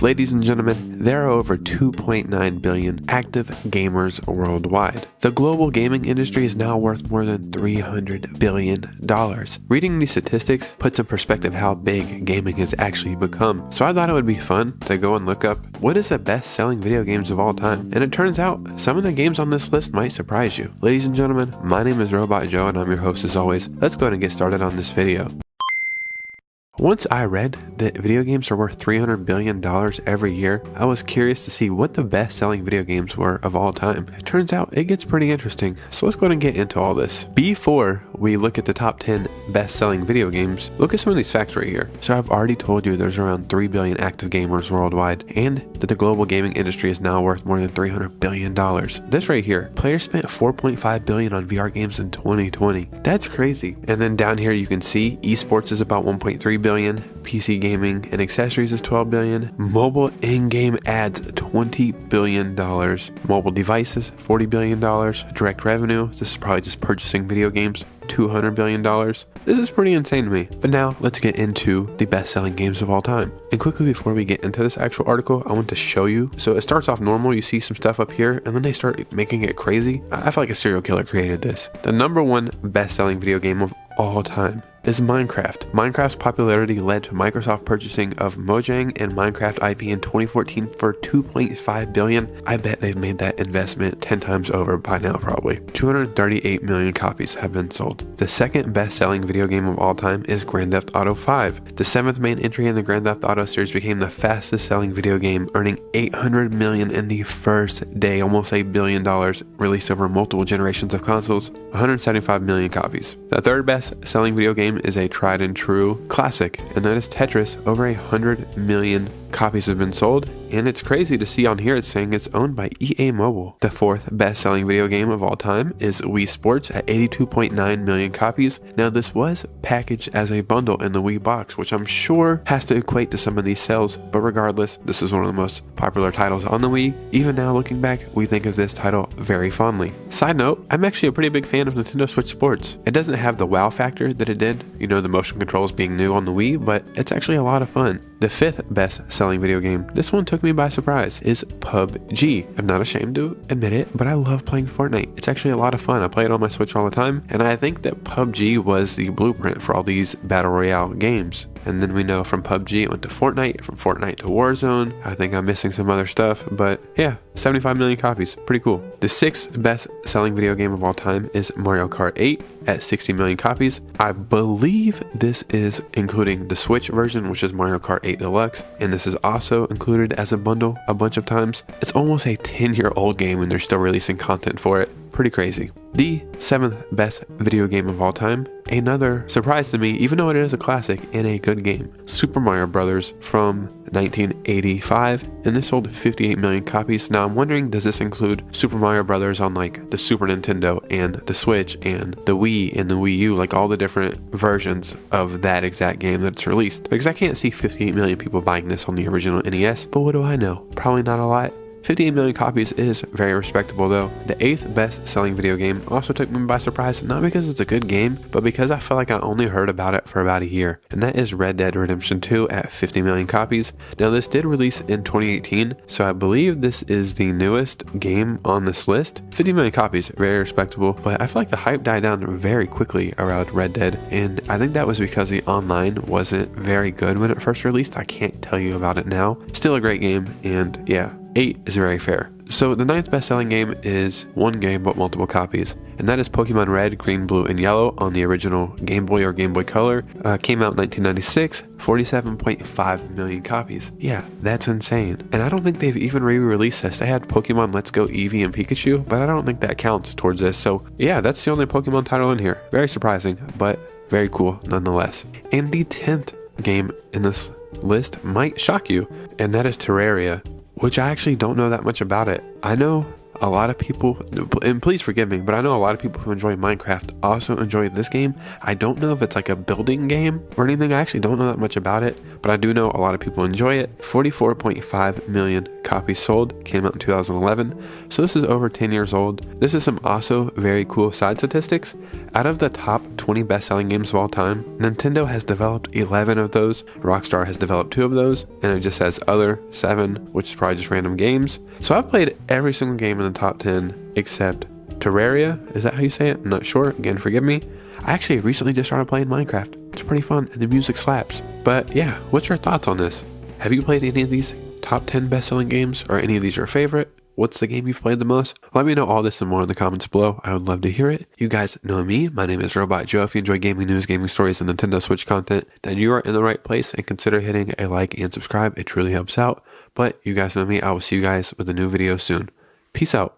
Ladies and gentlemen, there are over 2.9 billion active gamers worldwide. The global gaming industry is now worth more than $300 billion. Reading these statistics puts in perspective how big gaming has actually become. So I thought it would be fun to go and look up what is the best selling video games of all time. And it turns out some of the games on this list might surprise you. Ladies and gentlemen, my name is Robot Joe and I'm your host as always. Let's go ahead and get started on this video. Once I read that video games are worth $300 billion every year, I was curious to see what the best selling video games were of all time. It turns out it gets pretty interesting, so let's go ahead and get into all this. Before we look at the top 10 best selling video games, look at some of these facts right here. So I've already told you there's around 3 billion active gamers worldwide, and that the global gaming industry is now worth more than $300 billion. This right here, players spent $4.5 billion on VR games in 2020. That's crazy. And then down here you can see esports is about $1.3 billion, PC gaming and accessories is $12 billion, mobile in-game ads $20 billion, mobile devices $40 billion, direct revenue, this is probably just purchasing video games, $200 billion. This is pretty insane to me. But now let's get into the best selling games of all time. And quickly before we get into this actual article, I want to show you. So it starts off normal, you see some stuff up here, and then they start making it crazy. I feel like a serial killer created this. The number one best selling video game of all time is Minecraft. Minecraft's popularity led to Microsoft purchasing of Mojang and Minecraft IP in 2014 for $2.5 billion. I bet they've made that investment 10 times over by now probably. 238 million copies have been sold. The second best-selling video game of all time is Grand Theft Auto 5. The seventh main entry in the Grand Theft Auto series became the fastest-selling video game, earning $800 million in the first day, almost $1 billion, released over multiple generations of consoles, 175 million copies. The third best-selling video game is a tried and true classic, and that is Tetris. Over 100 million copies have been sold, and it's crazy to see on here it's saying it's owned by EA Mobile. The fourth best-selling video game of all time is Wii Sports at 82.9 million copies. Now this was packaged as a bundle in the Wii box, which I'm sure has to equate to some of these sales, but regardless, this is one of the most popular titles on the Wii. Even now looking back, we think of this title very fondly. Side note, I'm actually a pretty big fan of Nintendo Switch Sports. It doesn't have the wow factor that it did, you know, the motion controls being new on the Wii, but it's actually a lot of fun. The fifth best-selling video game, this one took me by surprise, is PUBG. I'm not ashamed to admit it, but I love playing Fortnite. It's actually a lot of fun. I play it on my Switch all the time, and I think that PUBG was the blueprint for all these Battle Royale games. And then we know from PUBG it went to Fortnite, from Fortnite to Warzone. I think I'm missing some other stuff, but yeah, 75 million copies. Pretty cool. The sixth best-selling video game of all time is Mariokart 8 at 60 million copies. I believe this is including the Switch version, which is Mario Kart 8 Deluxe, and this is also included as a bundle a bunch of times. It's almost a 10-year-old game and they're still releasing content for it. Pretty crazy. The seventh best video game of all time, another surprise to me, even though it is a classic and a good game, Super Mario Brothers from 1985, and this sold 58 million copies. Now I'm wondering, does this include Super Mario Brothers on like the Super Nintendo and the Switch and the Wii and the Wii U, like all the different versions of that exact game that's released? Because I can't see 58 million people buying this on the original NES, but what do I know? Probably not a lot. 58 million copies is very respectable though. The eighth best selling video game also took me by surprise, not because it's a good game, but because I feel like I only heard about it for about a year, and that is Red Dead Redemption 2 at 50 million copies. Now this did release in 2018, so I believe this is the newest game on this list. 50 million copies, very respectable, but I feel like the hype died down very quickly around Red Dead, and I think that was because the online wasn't very good when it first released. I can't tell you about it now. Still a great game, and yeah, 8 is very fair. So the ninth best-selling game is one game but multiple copies, and that is Pokemon Red, Green, Blue, and Yellow on the original Game Boy or Game Boy Color. Came out in 1996, 47.5 million copies. Yeah, that's insane. And I don't think they've even re-released this. They had Pokemon Let's Go Eevee and Pikachu, but I don't think that counts towards this. So yeah, that's the only Pokemon title in here. Very surprising, but very cool nonetheless. And the 10th game in this list might shock you, and that is Terraria, which I actually don't know that much about it. I know a lot of people, and please forgive me, but I know a lot of people who enjoy Minecraft also enjoy this game. I don't know if it's like a building game or anything. I actually don't know that much about it, but I do know a lot of people enjoy it. 44.5 million copies sold, came out in 2011, so this is over 10 years old. This is some also very cool side statistics. Out of the top 20 best-selling games of all time, Nintendo has developed 11 of those, Rockstar has developed 2 of those, and it just says other 7, which is probably just random games. So I've played every single game in the top 10 except Terraria. Is that how you say it? I'm not sure. Again, forgive me. I actually recently just started playing Minecraft. It's pretty fun and the music slaps. But yeah, what's your thoughts on this? Have you played any of these top 10 best-selling games, or any of these your favorite? What's the game you've played the most? Let me know all this and more in the comments below. I would love to hear it. You guys know me. My name is Robot Joe. If you enjoy gaming news, gaming stories, and Nintendo Switch content, then you are in the right place, and consider hitting a like and subscribe. It truly helps out. But you guys know me. I will see you guys with a new video soon. Peace out.